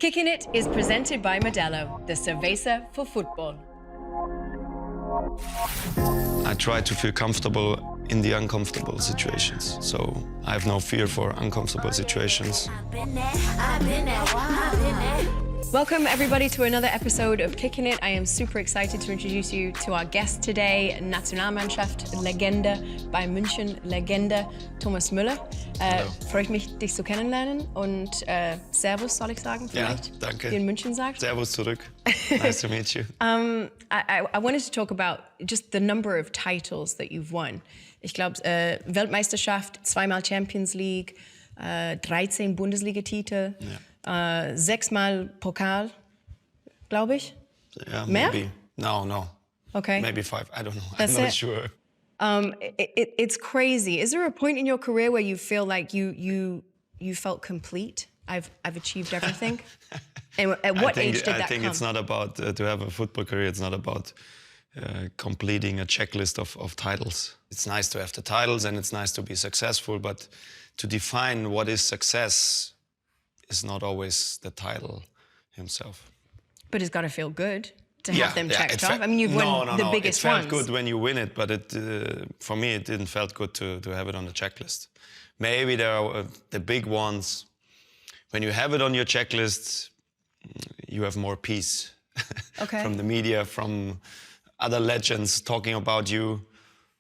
Kickin It is presented by Modelo, the cerveza for football. I try to feel comfortable in the uncomfortable situations. So I have no fear for uncomfortable situations. Welcome everybody to another episode of Kickin It. I am super excited to introduce you to our guest today, Nationalmannschaft Legende, Bayern München Legende, Thomas Müller. Freue ich mich, dich zu kennenlernen und Servus, soll ich sagen vielleicht? Ja, danke. Wie in München sagt. Servus zurück. Nice to meet you. I wanted to talk about just the number of titles that you've won. Ich glaube, Weltmeisterschaft, zweimal Champions League, 13 Bundesliga-Titel. Ja. 6-mal Pokal, glaube ich. Yeah, Mehr? maybe. No. Okay. Maybe 5. I don't know. That's I'm not it? sure. It's crazy. Is there a point in your career where you feel like you felt complete? I've achieved everything. And at what age did that come? I think it's not about to have a football career. It's not about completing a checklist of titles. It's nice to have the titles and it's nice to be successful, but to define what is success is not always the title himself. But it's got to feel good to have them checked off. I mean, you've won the biggest ones. It felt good when you win it, but for me, it didn't felt good to have it on the checklist. Maybe there are the big ones. When you have it on your checklist, you have more peace from the media, from other legends talking about you.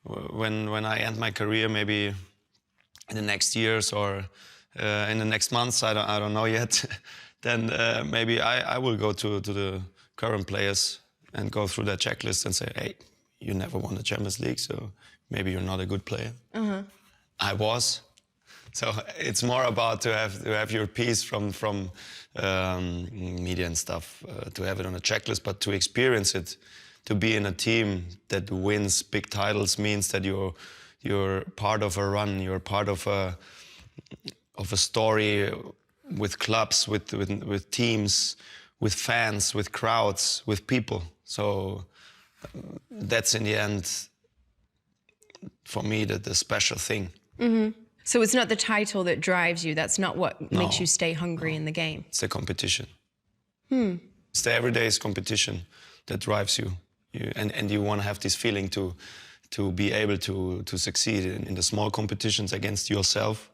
When I end my career, maybe in the next years or in the next months, I don't know yet, then maybe I will go to the current players and go through that checklist and say, hey, you never won the Champions League, so maybe you're not a good player. I was. So it's more about to have your piece from media and stuff, to have it on a checklist, but to experience it, to be in a team that wins big titles means that you're part of a run, you're part of a story with clubs, with teams, with fans, with crowds, with people. So that's in the end, for me, the special thing. So it's not the title that drives you. That's not what makes you stay hungry in the game. It's the competition. It's the everyday's competition that drives you. And you want to have this feeling to be able to succeed in the small competitions against yourself.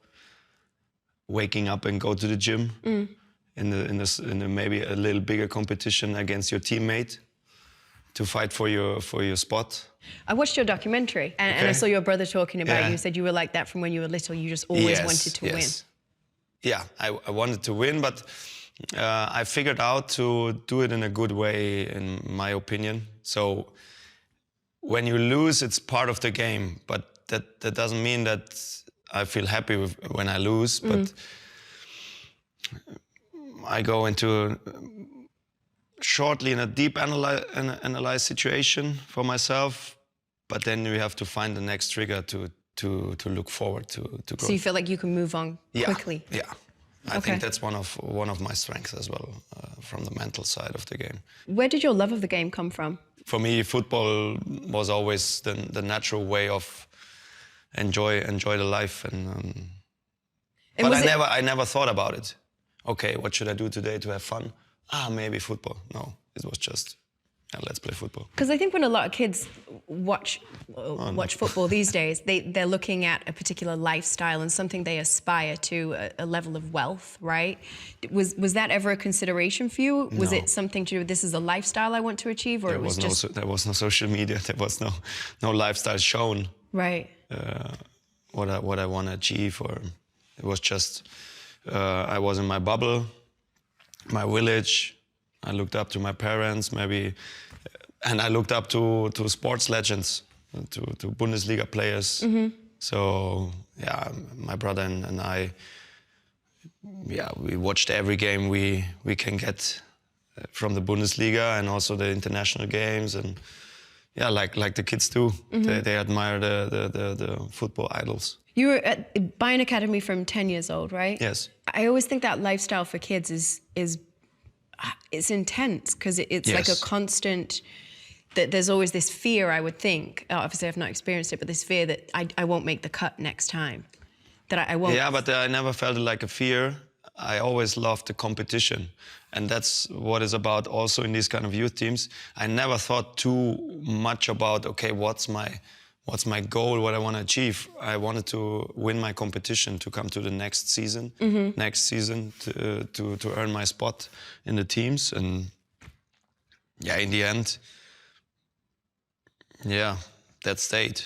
Waking up and go to the gym, in the maybe a little bigger competition against your teammate, to fight for your spot. I watched your documentary and I saw your brother talking about you. You said you were like that from when you were little. You just always wanted to win. Yeah, I wanted to win, but I figured out to do it in a good way, in my opinion. So when you lose, it's part of the game, but that doesn't mean that I feel happy when I lose, but I go into shortly in a deep analyze situation for myself, but then we have to find the next trigger to look forward to grow. So you feel like you can move on quickly? Yeah. I think that's one of my strengths as well, from the mental side of the game. Where did your love of the game come from? For me, football was always the natural way of enjoy the life, but I never thought about it. Okay, what should I do today to have fun? Maybe football. No, it was just let's play football. Because I think when a lot of kids watch football these days, they're looking at a particular lifestyle and something they aspire to, a level of wealth, right? Was that ever a consideration for you? Was it something to do with this is a lifestyle I want to achieve, or there was no social media, there was no lifestyle shown. Right. What I want to achieve, or it was just I was in my bubble, my village. I looked up to my parents, maybe, and I looked up to sports legends, to Bundesliga players. So yeah, my brother and I, we watched every game we can get from the Bundesliga and also the international games, and yeah, like the kids do. They admire the football idols. You were at Bayern Academy from 10 years old, right? Yes. I always think that lifestyle for kids is intense, because it's like a constant, that there's always this fear, I would think. Obviously, I've not experienced it, but this fear that I won't make the cut next time. That I won't. Yeah, but I never felt it like a fear. I always loved the competition. And that's what is about also in these kind of youth teams. I never thought too much about, okay, what's my goal, what I want to achieve. I wanted to win my competition, to come to the next season, to earn my spot in the teams. And yeah, in the end, yeah, that stayed.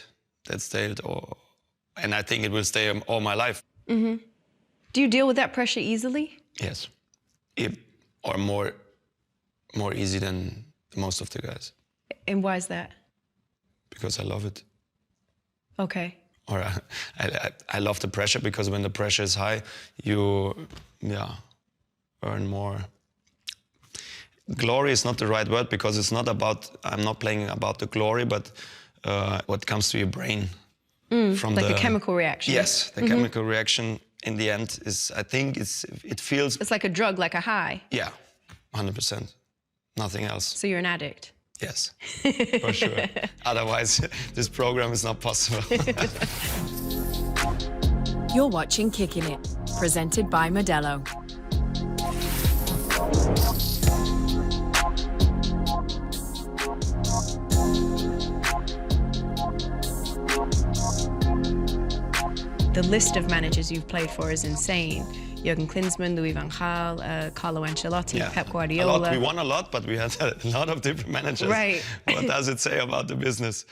And I think it will stay all my life. Do you deal with that pressure easily? Yes, or more easy than most of the guys. And why is that? Because I love it. Okay. Or I love the pressure, because when the pressure is high, you earn more. Glory is not the right word, because it's not about, I'm not playing about the glory, but what comes to your brain. From like a chemical reaction. Yes, the chemical reaction in the end is, I think it feels... It's like a drug, like a high. Yeah, 100%. Nothing else. So you're an addict. Yes, for sure. Otherwise, this program is not possible. You're watching Kickin It, presented by Modelo. The list of managers you've played for is insane. Jürgen Klinsmann, Louis van Gaal, Carlo Ancelotti, Pep Guardiola. A lot. We won a lot, but we had a lot of different managers. Right. What does it say about the business?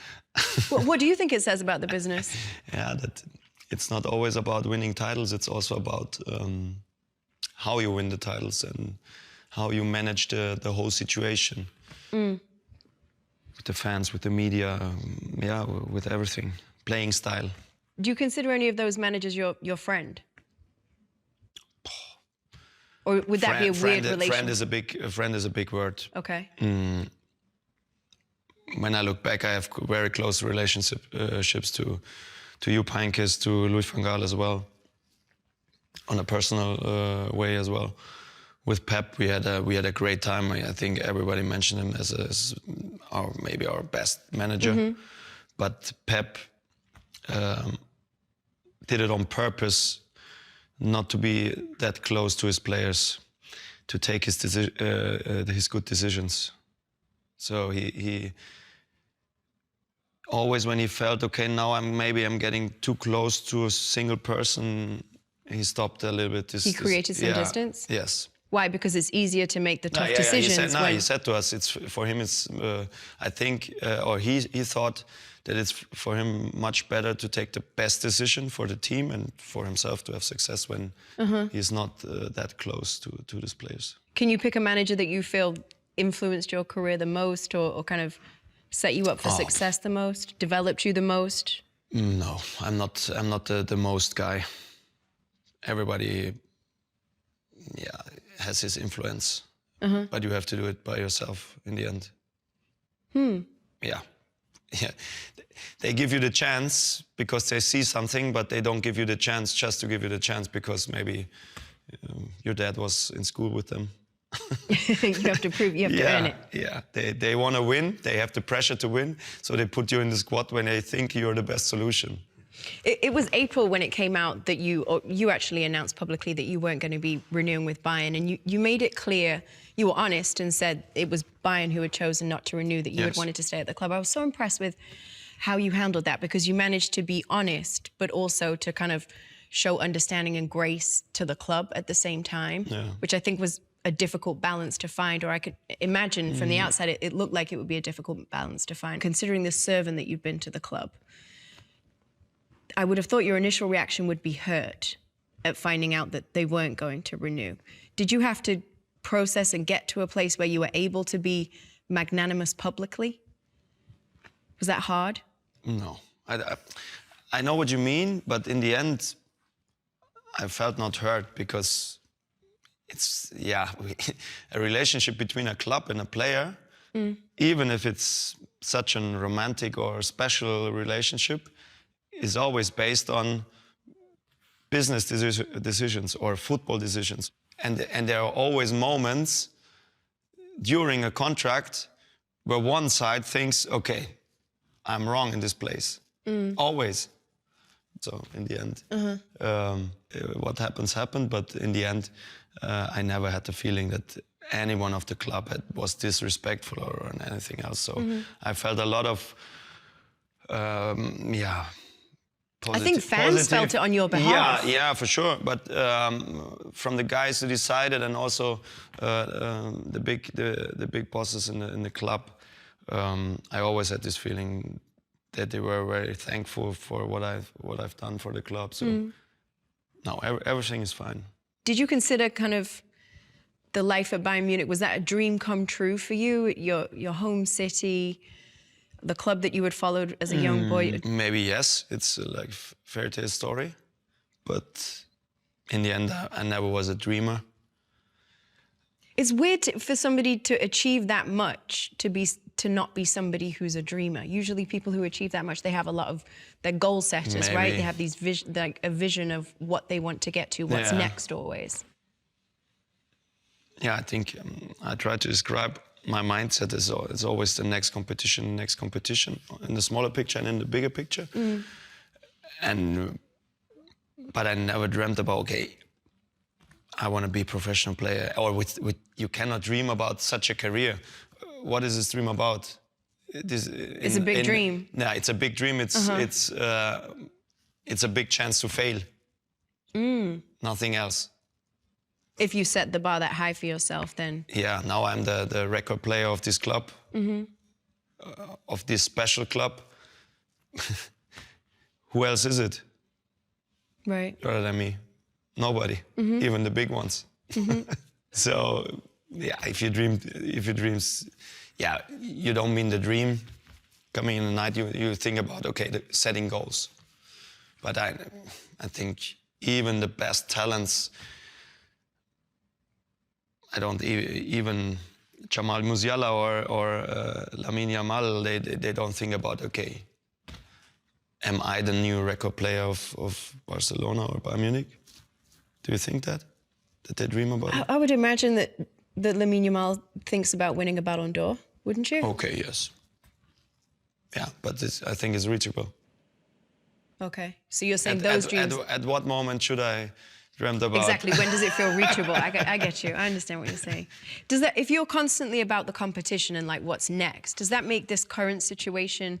What do you think it says about the business? Yeah, that it's not always about winning titles. It's also about how you win the titles and how you manage the whole situation. With the fans, with the media, with everything. Playing style. Do you consider any of those managers your friend? Or would that be a weird relation? Friend is a big word. Okay. When I look back, I have very close relationships to Jupp Heynckes, to Louis van Gaal as well, on a personal way as well. With Pep, we had a great time. I think everybody mentioned him as maybe our best manager. But Pep did it on purpose, not to be that close to his players, to take his good decisions. So he always, when he felt, okay, now I'm getting too close to a single person, he stopped a little bit. He created some distance? Yes. Why? Because it's easier to make the tough decisions. He said to us, for him, I think, or he thought that it's for him much better to take the best decision for the team and for himself to have success when he's not that close to his players. Can you pick a manager that you feel influenced your career the most, or kind of set you up for success the most, developed you the most? No, I'm not the most guy. Everybody, has his influence, but you have to do it by yourself in the end. Yeah. They give you the chance because they see something, but they don't give you the chance just to give you the chance because maybe your dad was in school with them. You have to prove, you have to earn it. Yeah, they want to win. They have the pressure to win, so they put you in the squad when they think you're the best solution. It was April when it came out that you actually announced publicly that you weren't going to be renewing with Bayern, and you made it clear, you were honest and said it was Bayern who had chosen not to renew, that you had wanted to stay at the club. I was so impressed with how you handled that, because you managed to be honest, but also to kind of show understanding and grace to the club at the same time, which I think was a difficult balance to find, or I could imagine from the outside it looked like it would be a difficult balance to find, considering the servant that you've been to the club. I would have thought your initial reaction would be hurt at finding out that they weren't going to renew. Did you have to process and get to a place where you were able to be magnanimous publicly? Was that hard? No. I know what you mean, but in the end, I felt not hurt because it's, a relationship between a club and a player, even if it's such a romantic or special relationship, is always based on business decisions or football decisions. And there are always moments during a contract where one side thinks, okay, I'm wrong in this place. Always. So in the end, what happens happened. But in the end, I never had the feeling that anyone of the club was disrespectful or anything else. So I felt a lot of, I think fans felt it on your behalf. Yeah, for sure. But from the guys who decided, and also the big bosses in the club, I always had this feeling that they were very thankful for what I've done for the club. So no, everything is fine. Did you consider kind of the life at Bayern Munich? Was that a dream come true for you? Your home city, the club that you had followed as a young boy? Maybe yes. It's like fairy tale story, but in the end, I never was a dreamer. It's weird for somebody to achieve that much to not be somebody who's a dreamer. Usually, people who achieve that much, they have a lot of they're goal setters, Maybe. right? They have these a vision of what they want to get to, what's next, always. Yeah, I think I try to describe my mindset as it's always the next competition, in the smaller picture and in the bigger picture. But I never dreamt about, okay, I want to be a professional player. Or you cannot dream about such a career. What is this dream about? It's a big dream. Yeah, it's a big dream. It's a big chance to fail. Nothing else. If you set the bar that high for yourself, then... Yeah, now I'm the record player of this club, of this special club. Who else is it? Right. Other than me? Nobody, even the big ones. So, yeah, if you dream, yeah, you don't mean the dream. Coming in the night, you think about, okay, setting goals. But I think even the best talents, I don't even Jamal Musiala or Lamine Yamal, they don't think about, okay, am I the new record player of Barcelona or Bayern Munich? Do you think that they dream about it? I would imagine that Lamine Yamal thinks about winning a Ballon d'Or, wouldn't you? Okay, yes. Yeah, but I think it's reachable. Okay, so you're saying those dreams... At what moment should I dream about... Exactly, when does it feel reachable? I get you, I understand what you're saying. Does that, if you're constantly about the competition and like what's next, does that make this current situation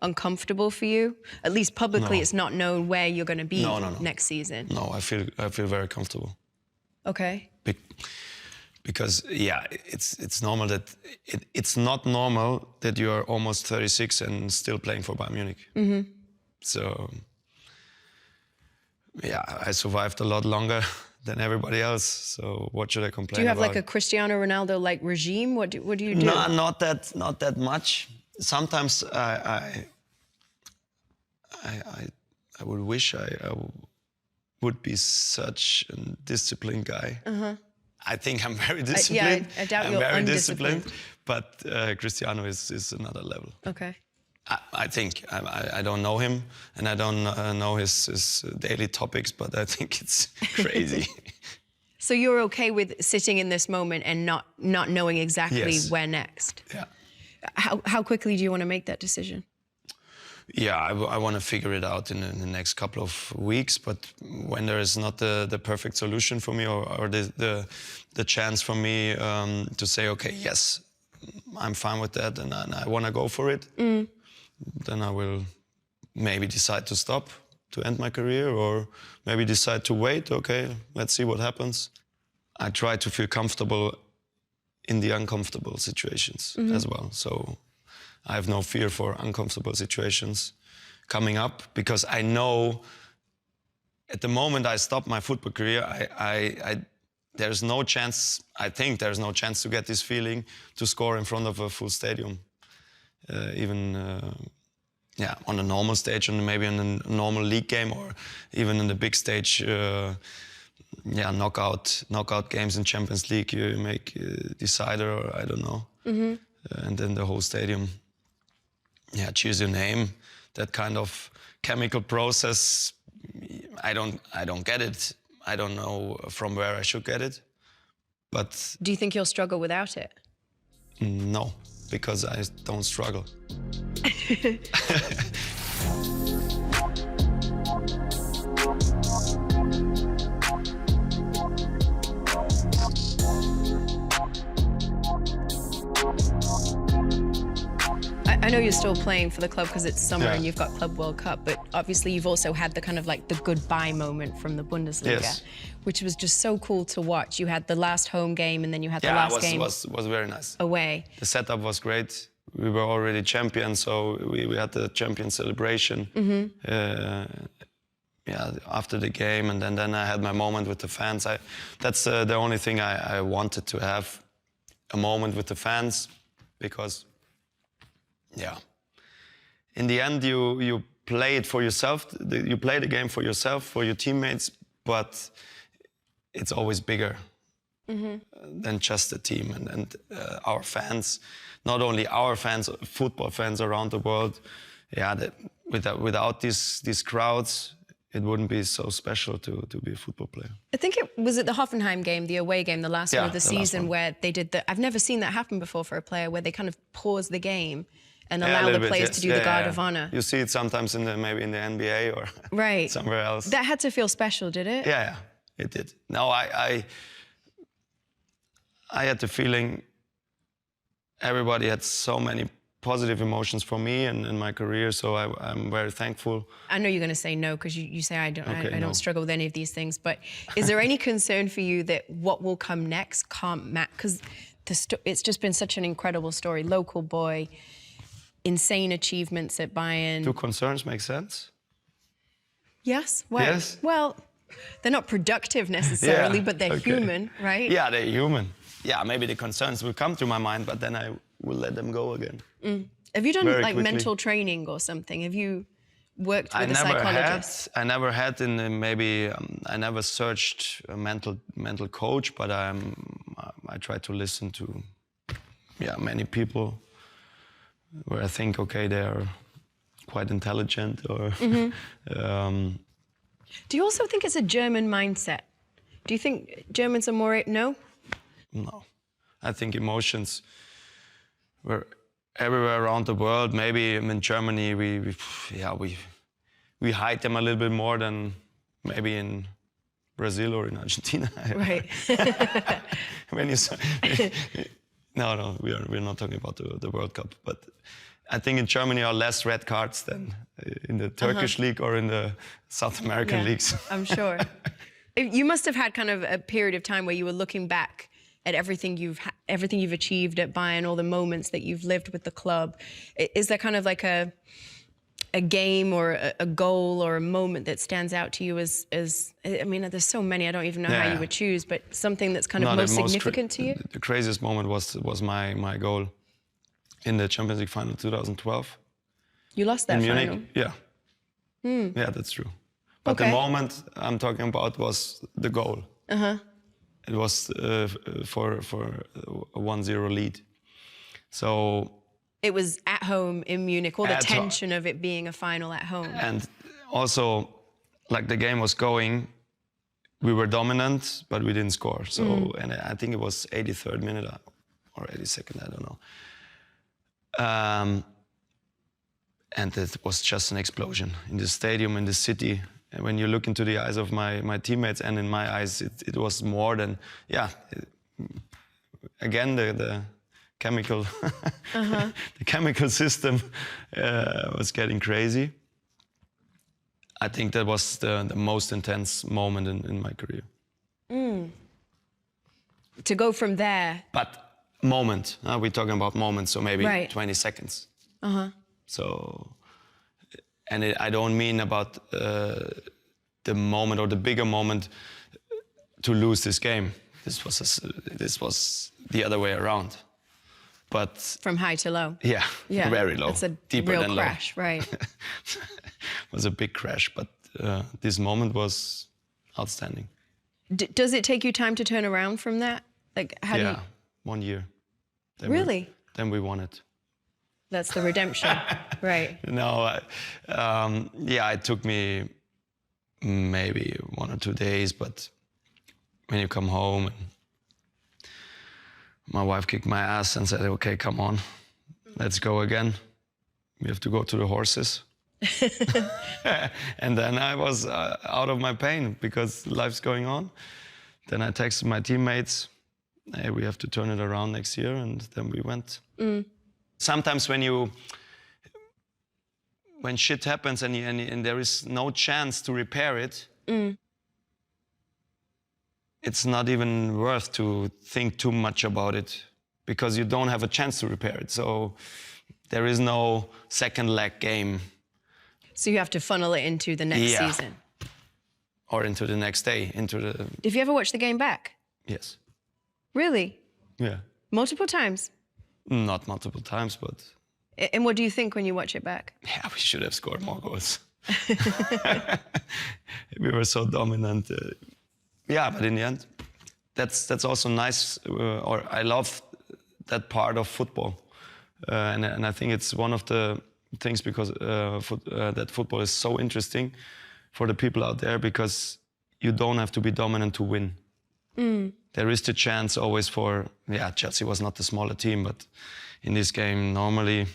uncomfortable for you? At least publicly, it's not known where you're going to be next season. No, I feel very comfortable. Okay. Because yeah, it's normal that it's not normal that you are almost 36 and still playing for Bayern Munich. So yeah, I survived a lot longer than everybody else. So what should I complain about? Do you have like a Cristiano Ronaldo like regime? What do you do? No, not that much. Sometimes I would wish I would be such a disciplined guy. I think I'm very disciplined. I doubt I'm you're very undisciplined. disciplined, but Cristiano is another level. Okay. I think I don't know him, and I don't know his daily topics, but I think it's crazy. So you're okay with sitting in this moment and not knowing exactly where next? Yeah. How quickly do you want to make that decision? Yeah, I want to figure it out in the next couple of weeks. But when there is not the perfect solution for me, or the chance for me to say, okay, yes, I'm fine with that, and I want to go for it, then I will maybe decide to stop, to end my career, or maybe decide to wait. Okay, let's see what happens. I try to feel comfortable in the uncomfortable situations as well. So I have no fear for uncomfortable situations coming up, because I know at the moment I stop my football career, there's no chance, I think there's no chance to get this feeling to score in front of a full stadium. Even on a normal stage, and maybe in a normal league game, or even in the big stage, knockout games in Champions League, you make decider, or I don't know. And then the whole stadium, cheers your name. That kind of chemical process, I don't get it. I don't know from where I should get it. But do you think you'll struggle without it? No, because I don't struggle. I know you're still playing for the club because it's summer Yeah. and you've got Club World Cup, but obviously you've also had the kind of like the goodbye moment from the Bundesliga, Yes. which was just so cool to watch. You had the last home game and then you had the Yeah, last it game was very nice. away. The setup was great. We were already champions, so we had the champion celebration. Yeah, after the game, and then I had my moment with the fans. That's the only thing I wanted to have, a moment with the fans, because, yeah, in the end you play it for yourself. You play the game for yourself, for your teammates, but it's always bigger than just the team and our fans. Not only our fans, football fans around the world. Yeah, without these crowds, it wouldn't be so special to be a football player. I think it was at the Hoffenheim game, the away game, the last one of the season, one. where they did I've never seen that happen before for a player, where they kind of pause the game and Yeah, a allow little the bit, players yes. to do the guard of honor. You see it sometimes maybe in the NBA or Right. somewhere else. That had to feel special, did it? Yeah, it did. No, I had the feeling everybody had so many positive emotions for me and in my career, so I'm very thankful. I know you're going to say no because you say I don't. Okay, I no. don't struggle with any of these things. But is there any concern for you that what will come next can't match? Because it's just been such an incredible story. Local boy, insane achievements at Bayern. Do concerns make sense? Yes. Well, Yes. Well, they're not productive necessarily, but they're okay. human, right? Yeah, they're human. Yeah, maybe the concerns will come to my mind, but then I will let them go again. Have you done Very like quickly. mental training or something? Have you worked with I a never psychologist? had. I never had in maybe. I never searched a mental coach, but I try to listen to, many people where I think, okay, they are quite intelligent or. Do you also think it's a German mindset? Do you think Germans are more no? No, I think emotions were everywhere around the world. Maybe in Germany we hide them a little bit more than maybe in Brazil or in Argentina. Right. When you no, we're not talking about the World Cup, but I think in Germany are less red cards than in the Turkish league or in the South American leagues. I'm sure. You must have had kind of a period of time where you were looking back at everything you've achieved at Bayern, all the moments that you've lived with the club. Is there kind of like a game or a goal or a moment that stands out to you as I mean, there's so many, I don't even know how you would choose, but something that's kind of most significant to you? The craziest moment was my goal in the Champions League final 2012. You lost that in Munich. final. Yeah. Yeah, that's true. But the moment I'm talking about was the goal. It was for a 1-0 lead. So it was at home in Munich, all the tension of it being a final at home. And also, like the game was going, we were dominant, but we didn't score. So, and I think it was 83rd minute or 82nd, I don't know. And it was just an explosion in the stadium, in the city. And when you look into the eyes of my teammates and in my eyes, it was more than, again, the chemical, the chemical system was getting crazy. I think that was the most intense moment in my career. To go from there. But moment, we're talking about moments, so maybe 20 seconds. So, and I don't mean about the moment or the bigger moment to lose this game. This was the other way around. But from high to low. Yeah, very low. It's a deeper real than crash, low. right? It was a big crash, but this moment was outstanding. Does it take you time to turn around from that? Like, how do you... 1 year. Then Really? Then we won it. That's the redemption, right? No, it took me maybe 1 or 2 days, but when you come home, my wife kicked my ass and said, okay, come on, let's go again. We have to go to the horses. And then I was out of my pain because life's going on. Then I texted my teammates, hey, we have to turn it around next year, and then we went. Sometimes when you when shit happens and there is no chance to repair it, it's not even worth to think too much about it because you don't have a chance to repair it. So there is no second leg game. So you have to funnel it into the next season. Or into the next day, into the... Did you ever watch the game back? Yes. Really? Yeah. Multiple times? Not multiple times, but... And what do you think when you watch it back? Yeah, we should have scored more goals. We were so dominant. Yeah, but in the end, that's also nice, or I love that part of football. And I think it's one of the things because that football is so interesting for the people out there because you don't have to be dominant to win. There is the chance always for, Chelsea was not the smaller team, but in this game, normally,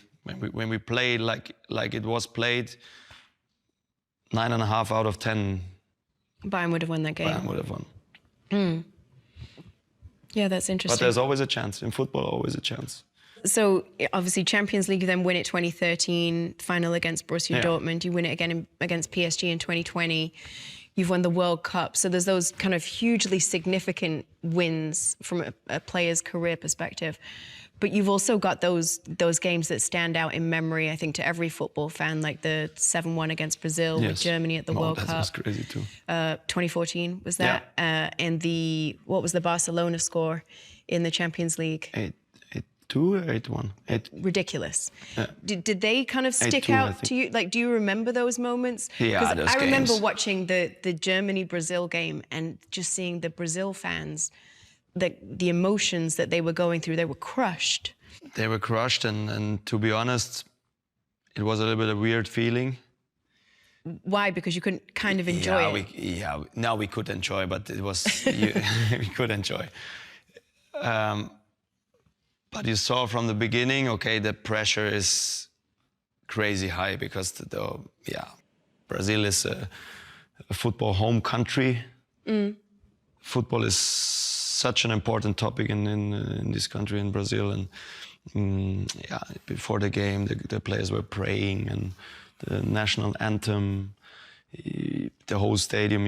when we play like it was played, 9.5 out of 10. Bayern would have won that game. Bayern would have won. Yeah, that's interesting. But there's always a chance. In football, always a chance. So, obviously, Champions League, you then win it 2013, final against Borussia Dortmund. You win it again against PSG in 2020. You've won the World Cup. So there's those kind of hugely significant wins from a player's career perspective. But you've also got those games that stand out in memory, I think, to every football fan, like the 7-1 against Brazil with Germany at the World Cup. That was crazy too. 2014 was that, and what was the Barcelona score in the Champions League? 8-2 or 8-1? Ridiculous. Did they kind of stick out to you? Like, do you remember those moments? Yeah, those I remember games. watching the Germany-Brazil game and just seeing the Brazil fans, the emotions that they were going through. They were crushed. They were crushed, and to be honest, it was a little bit of a weird feeling. Why? Because you couldn't kind of enjoy it? Now we could enjoy, but it was... we could enjoy. But you saw from the beginning, okay, the pressure is crazy high because Brazil is a football home country. Football is such an important topic in this country, in Brazil. And before the game, the players were praying, and the national anthem, the whole stadium.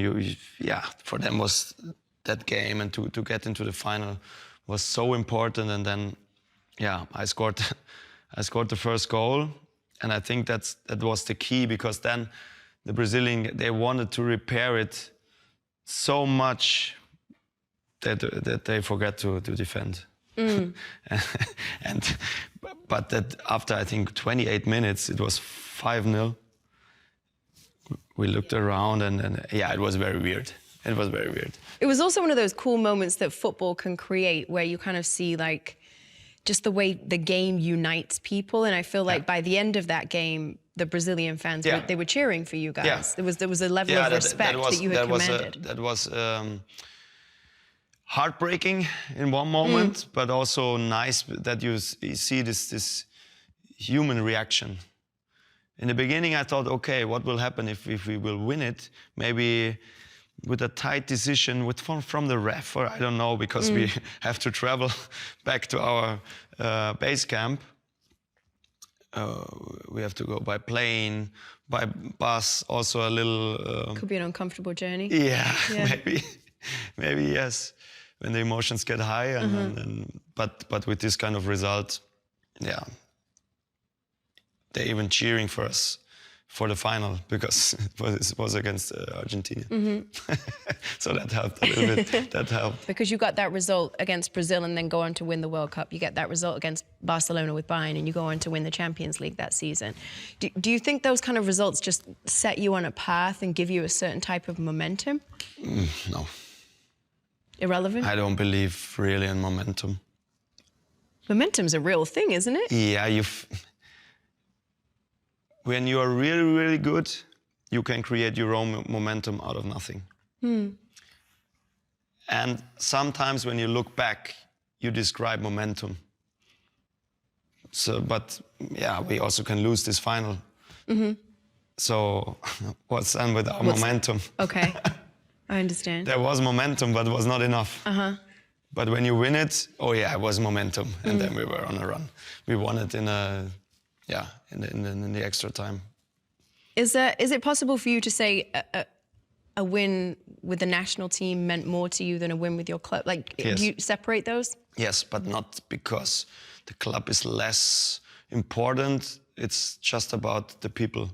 For them was that game, and to get into the final was so important. And then, I scored the first goal, and I think that was the key because then the Brazilian, they wanted to repair it so much that they forgot to defend. But that after, I think, 28 minutes, it was 5-0. We looked around and it was very weird. It was very weird. It was also one of those cool moments that football can create where you kind of see like just the way the game unites people. And I feel like by the end of that game, the Brazilian fans, they were cheering for you guys. There was a level of respect that you had commanded. That was heartbreaking in one moment, but also nice that you see this human reaction. In the beginning, I thought, okay, what will happen if we will win it? Maybe with a tight decision from the ref, or I don't know, because we have to travel back to our base camp. We have to go by plane, by bus, also a little... Could be an uncomfortable journey. Yeah. maybe yes, when the emotions get high. But with this kind of result, they're even cheering for us for the final because it was against Argentina. So that helped a little bit. That helped. Because you got that result against Brazil and then go on to win the World Cup. You get that result against Barcelona with Bayern and you go on to win the Champions League that season. Do you think those kind of results just set you on a path and give you a certain type of momentum? No. Irrelevant? I don't believe really in momentum. Momentum's a real thing, isn't it? Yeah, when you are really, really good, you can create your own momentum out of nothing. And sometimes when you look back, you describe momentum. So, but we also can lose this final. So what's done with our momentum? Okay, I understand. There was momentum, but it was not enough. But when you win it, it was momentum. And then we were on a run. We won it in the extra time. Is it possible for you to say a win with the national team meant more to you than a win with your club? Like, Yes. do you separate those? Yes, but not because the club is less important. It's just about the people.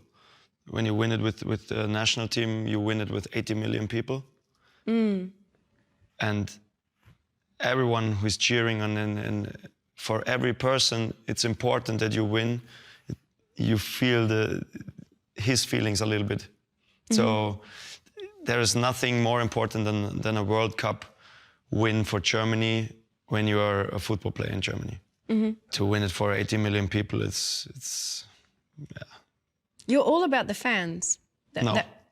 When you win it with the national team, you win it with 80 million people. And everyone who's cheering on, and for every person, it's important that you win. You feel his feelings a little bit. So there is nothing more important than a World Cup win for Germany when you are a football player in Germany. To win it for 80 million people, it's yeah. You're all about the fans.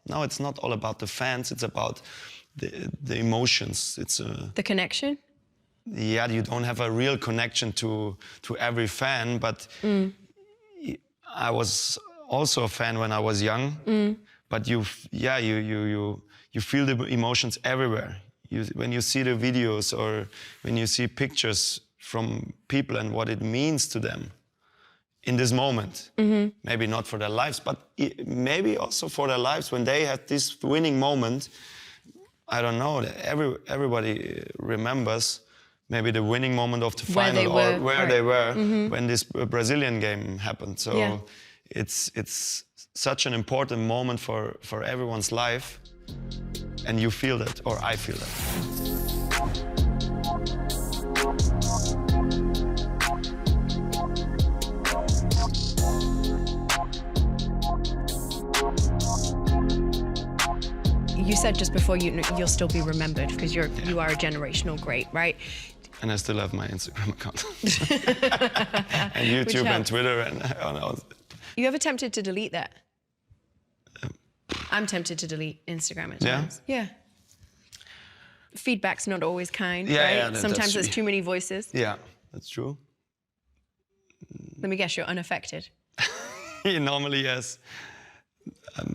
No, it's not all about the fans. It's about the emotions. It's the connection. Yeah, you don't have a real connection to every fan, but I was also a fan when I was young. But you feel the emotions everywhere. When you see the videos or when you see pictures from people and what it means to them in this moment. Maybe not for their lives, but maybe also for their lives when they had this winning moment. I don't know, everybody remembers maybe the winning moment of the final or where they were when this Brazilian game happened. So it's such an important moment for everyone's life, and you feel that, or I feel that. You said just before you'll still be remembered because you are a generational great, right? And I still have my Instagram account. And YouTube and Twitter and all. You ever tempted to delete that? I'm tempted to delete Instagram at times. Yeah. Feedback's not always kind, right? Yeah, sometimes there's too many voices. Yeah, that's true. Let me guess, you're unaffected. Normally, yes.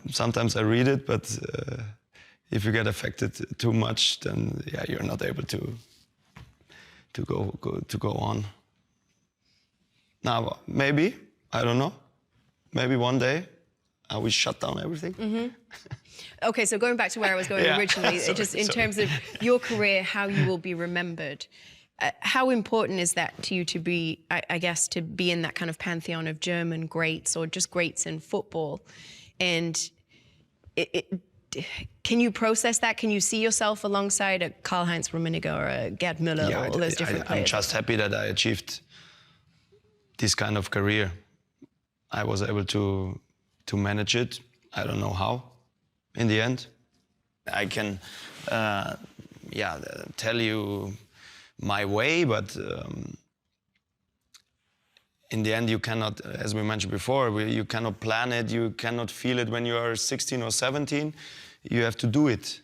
Sometimes I read it, but if you get affected too much, then yeah, you're not able to go on. Now, maybe, I don't know. Maybe one day I will shut down everything. Okay, so going back to where I was going originally, just in terms of your career, how you will be remembered. How important is that to you to be, I guess, to be in that kind of pantheon of German greats or just greats in football? And can you process that? Can you see yourself alongside a Karl-Heinz Rummenigge or a Gerd Müller or all those different players? I'm just happy that I achieved this kind of career. I was able to manage it. I don't know how. In the end, I can tell you my way, but in the end, you cannot, as we mentioned before, you cannot plan it, you cannot feel it when you are 16 or 17. You have to do it.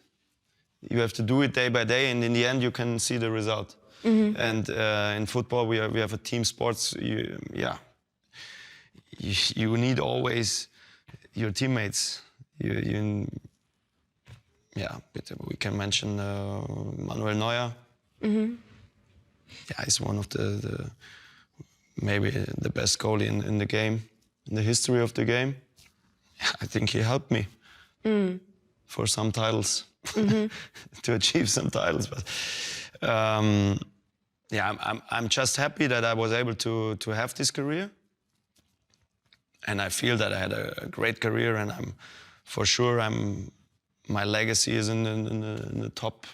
You have to do it day by day, and in the end, you can see the result. And in football, we have a team sports. You need always your teammates. We can mention Manuel Neuer. Yeah, he's one of the maybe the best goalie in the game, in the history of the game. Yeah, I think he helped me for some titles, to achieve some titles. But I'm just happy that I was able to have this career. And I feel that I had a great career, and my legacy is in the top.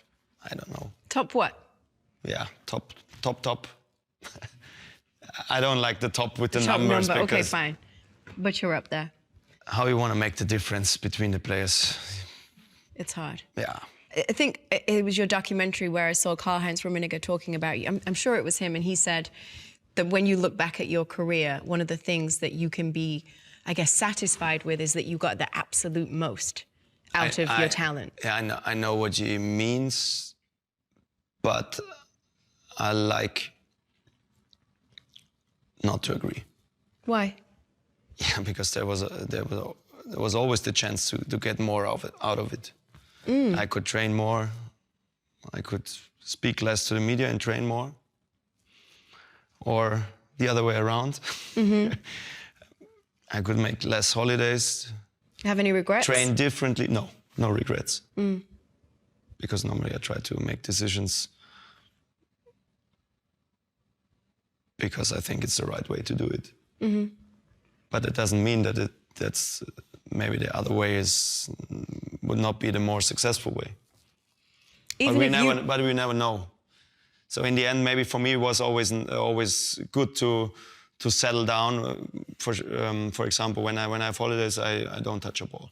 I don't know. Top what? Yeah, top. I don't like the top with the top numbers. Number. Okay, fine. But you're up there. How you want to make the difference between the players? It's hard. Yeah. I think it was your documentary where I saw Karl-Heinz Rummenigge talking about you. I'm sure it was him, and he said that when you look back at your career, one of the things that you can be, I guess, satisfied with is that you got the absolute most out of your talent. Yeah, I know what he means, but I like not to agree. Why? Yeah, because there was always the chance to get more out of it. I could train more. I could speak less to the media and train more. Or the other way around. I could make less holidays. Have any regrets? train differently. No, no regrets. Because normally I try to make decisions because I think it's the right way to do it. But it doesn't mean that that's maybe the other way would not be the more successful way. Even But we never know. So in the end, maybe for me it was always good to settle down. For example, when I have holidays, I don't touch a ball.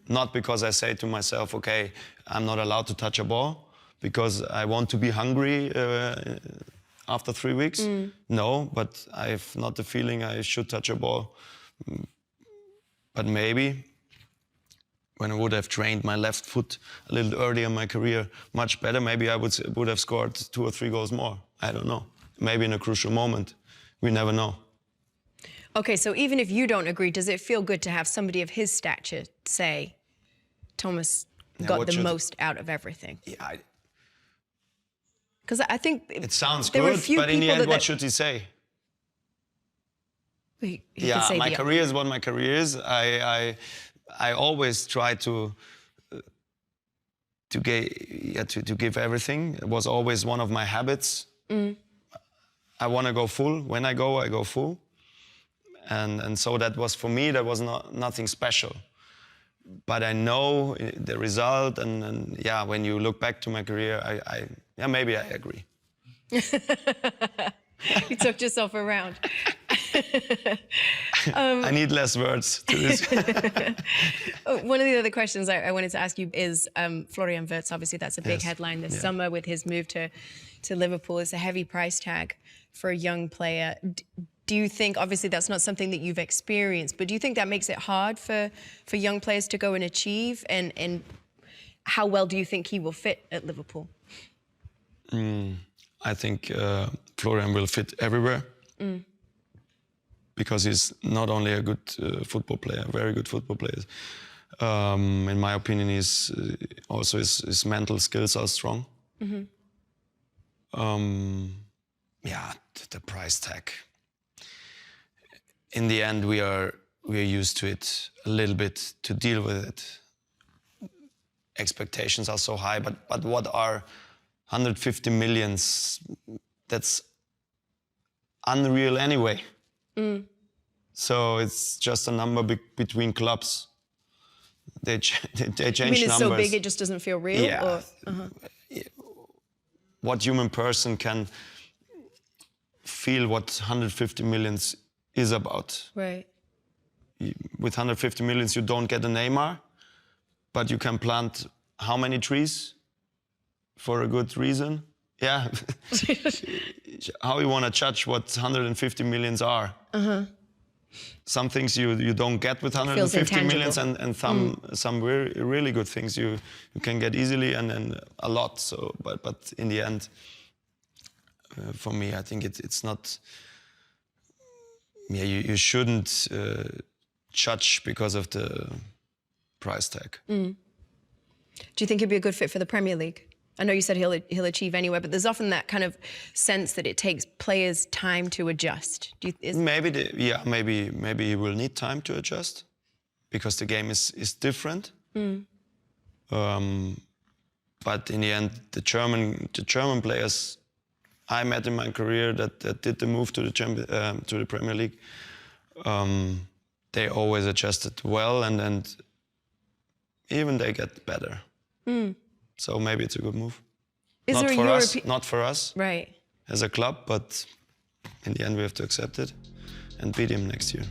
Not because I say to myself, okay, I'm not allowed to touch a ball because I want to be hungry after 3 weeks. No, but I have not the feeling I should touch a ball. But maybe when I would have trained my left foot a little earlier in my career, much better, maybe I would have scored 2 or 3 goals more. I don't know. Maybe in a crucial moment. We never know. Okay, so even if you don't agree, does it feel good to have somebody of his stature say, Thomas got the most out of everything? Yeah, because I think it sounds there were good, a few but in the people end, what should he say? He Yeah, could say my career is what my career is. I always try to give everything. It was always one of my habits. I want to go full. When I go full. And so that was, for me, that was nothing special. But I know the result, and yeah, when you look back to my career, maybe I agree. You took yourself around. I need less words to this. One of the other questions I wanted to ask you is Florian Wirtz. Obviously, that's a big headline this summer with his move to Liverpool. It's a heavy price tag for a young player. Do you think, obviously that's not something that you've experienced, but do you think that makes it hard for young players to go and achieve? And how well do you think he will fit at Liverpool? I think Florian will fit everywhere. Because he's not only a good football player, very good football player. In my opinion, he's also his mental skills are strong. Yeah, the price tag. In the end, we are used to it a little bit to deal with it. Expectations are so high, but what are 150 millions? That's unreal anyway. So it's just a number between clubs. They change numbers. You mean it's so big it just doesn't feel real? Yeah. Or, What human person can feel what 150 millions is about? Right. With 150 millions, you don't get a Neymar, but you can plant how many trees for a good reason? Yeah. How you want to judge what 150 millions are? Some things you don't get with 150 millions, and some really good things you can get easily and a lot. So, but in the end, for me, I think it's not. Yeah, you shouldn't judge because of the price tag. Do you think he'd be a good fit for the Premier League? I know you said he'll achieve anywhere, but there's often that kind of sense that it takes players time to adjust. Maybe he will need time to adjust because the game is different. But in the end, the German players I met in my career that did the move to the Premier League, they always adjusted well, and even they get better. So maybe it's a good move. Not for us, right? As a club, but in the end we have to accept it and beat him next year.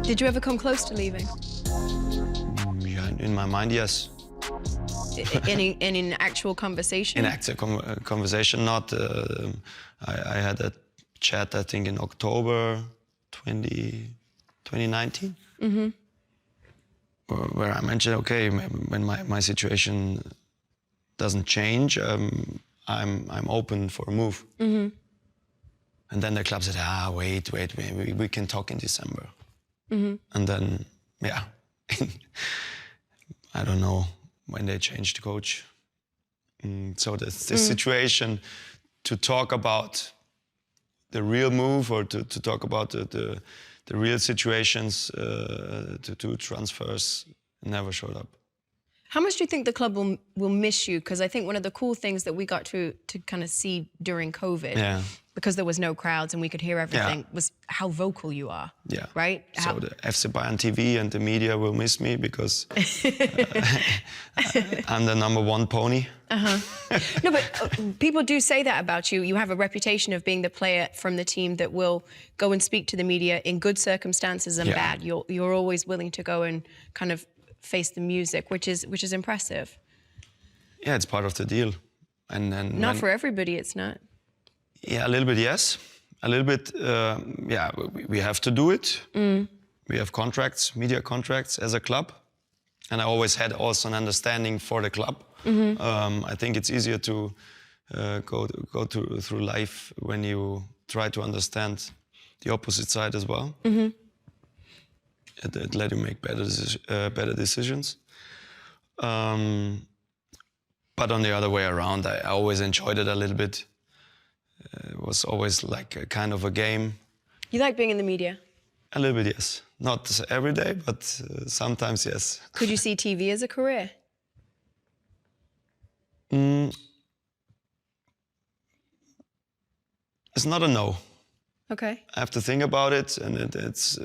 Did you ever come close to leaving? Yeah, in my mind, yes. In actual conversation? In actual conversation, not. I had a chat, I think, in October 2019, where I mentioned, okay, when my situation doesn't change, I'm open for a move. And then the club said, wait, we can talk in December. And then, yeah. I don't know when they changed the coach. So this situation to talk about the real move or to talk about the real situations to do transfers never showed up. How much do you think the club will miss you? Because I think one of the cool things that we got to kind of see during COVID, because there was no crowds and we could hear everything, was how vocal you are. Yeah. Right? So the FC Bayern TV and the media will miss me because I'm the #1 pony. No, but people do say that about you. You have a reputation of being the player from the team that will go and speak to the media in good circumstances and bad. You're always willing to go and kind of face the music, which is impressive. Yeah, it's part of the deal. And not for everybody, it's not. Yeah, a little bit, yes. A little bit, yeah, we have to do it. We have contracts, media contracts as a club. And I always had also an understanding for the club. I think it's easier to go through life when you try to understand the opposite side as well. It let you make better decisions. But on the other way around, I always enjoyed it a little bit. It was always like a kind of a game. You like being in the media? A little bit, yes. Not every day, but sometimes, yes. Could you see TV as a career? It's not a no. Okay. I have to think about it, and it's...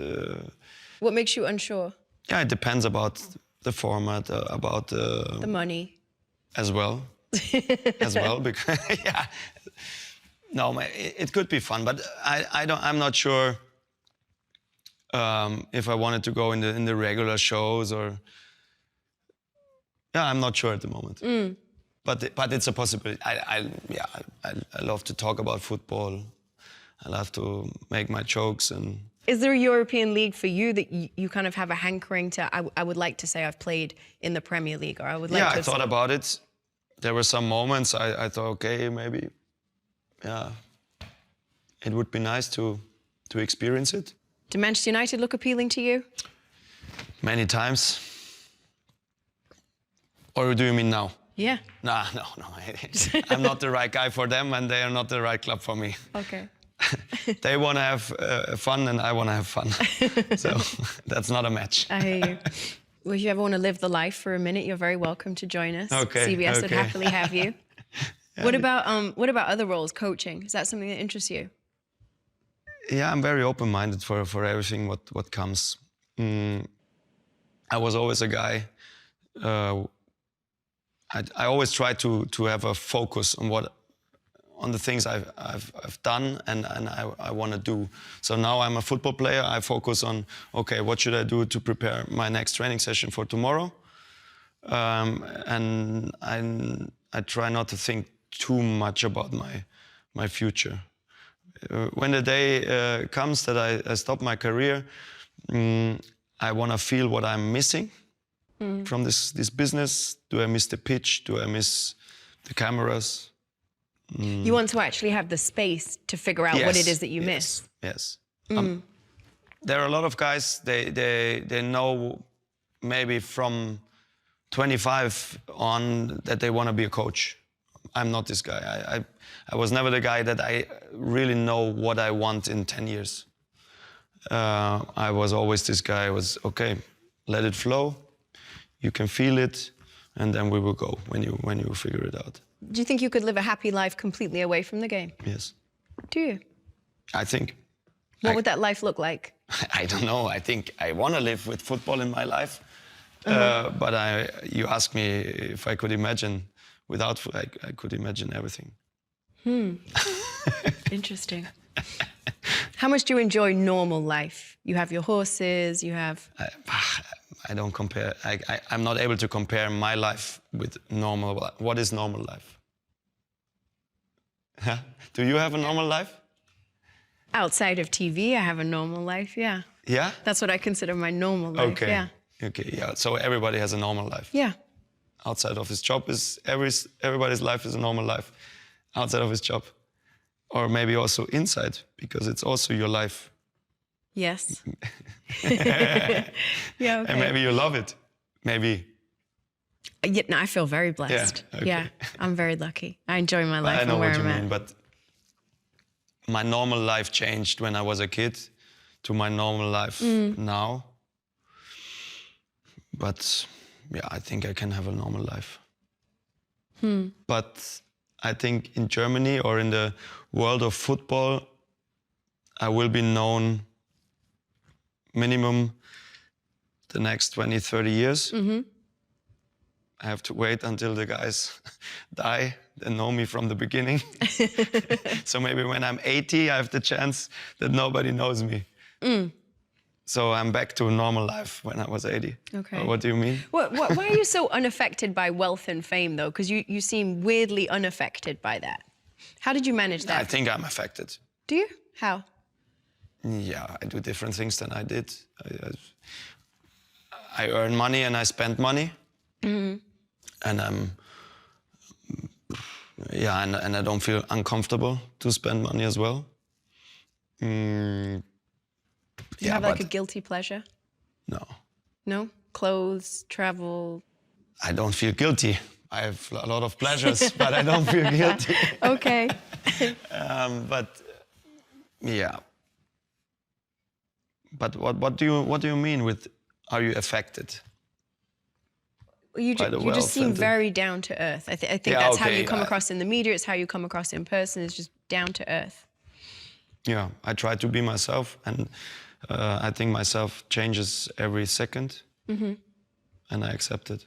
What makes you unsure? Yeah, it depends about the format, about... the money. As well. As well, because, yeah. No, it could be fun, but I'm not sure if I wanted to go in the regular shows or... Yeah, I'm not sure at the moment. But it's a possibility. I love to talk about football. I love to make my jokes and... Is there a European league for you that you kind of have a hankering to, I would like to say I've played in the Premier League, or I would like to... Yeah, I thought about it. There were some moments I thought, okay, maybe, yeah, it would be nice to experience it. Do Manchester United look appealing to you? Many times. Or do you mean now? Yeah. No. I'm not the right guy for them, and they are not the right club for me. Okay. They want to have fun, and I want to have fun. So that's not a match. I hear you. Well, if you ever want to live the life for a minute, you're very welcome to join us. Okay. CBS would happily have you. Yeah. What about other roles, coaching? Is that something that interests you? Yeah, I'm very open-minded for everything what comes. I was always a guy. I always try to have a focus on the things I've done and I want to do. So now I'm a football player. I focus on, okay, what should I do to prepare my next training session for tomorrow? And I try not to think too much about my future. When the day comes that I stop my career, I want to feel what I'm missing from this business. Do I miss the pitch? Do I miss the cameras? You want to actually have the space to figure out what it is that you miss. Yes. There are a lot of guys, they know maybe from 25 on that they want to be a coach. I'm not this guy. I was never the guy that I really know what I want in 10 years. I was always this guy. I was, okay, let it flow. You can feel it, and then we will go when you figure it out. Do you think you could live a happy life completely away from the game? Yes. Do you? I think. What would that life look like? I don't know. I think I want to live with football in my life. But you asked me if I could imagine without, I could imagine everything. Interesting. How much do you enjoy normal life? You have your horses, you have... I don't compare. I'm not able to compare my life with normal. What is normal life? Do you have a normal life? Outside of TV, I have a normal life, yeah. Yeah? That's what I consider my normal life, okay. Yeah. Okay, yeah. So everybody has a normal life. Yeah. Outside of his job is everybody's life is a normal life. Outside of his job. Or maybe also inside, because it's also your life. Yes. Yeah, okay. And maybe you love it. Maybe. Yeah, no, I feel very blessed. Yeah, okay. Yeah, I'm very lucky. I enjoy my life I know and where what you I'm mean, at. but my normal life changed when I was a kid to my normal life now. But yeah, I think I can have a normal life. But I think in Germany or in the world of football, I will be known minimum the next 20, 30 years. I have to wait until the guys die and know me from the beginning. So maybe when I'm 80, I have the chance that nobody knows me. So I'm back to a normal life when I was 80. Okay. Or what do you mean? Why are you so unaffected by wealth and fame, though? Because you seem weirdly unaffected by that. How did you manage that? I think I'm affected. Do you? How? Yeah, I do different things than I did. I earn money and I spend money. And yeah, and I don't feel uncomfortable to spend money as well. Do you have like a guilty pleasure? No. No? Clothes, travel? I don't feel guilty. I have a lot of pleasures, but I don't feel guilty. Okay. But yeah. But what do you mean with are you affected? You just seem very down to earth. I think that's how you come across in the media. It's how you come across in person. It's just down to earth. Yeah, I try to be myself, and I think myself changes every second, and I accept it.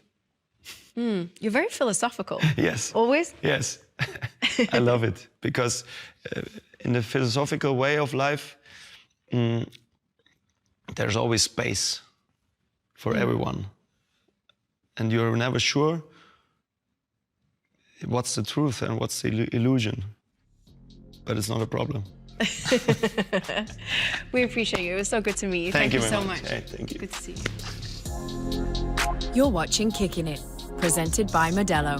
You're very philosophical. Yes. Always? Yes. I love it because in the philosophical way of life, there's always space for everyone. And you're never sure what's the truth and what's the illusion. But it's not a problem. We appreciate you. It was so good to meet you. Thank you so very much. Hey, thank you. Good to see you. You're watching Kickin It, presented by Modelo.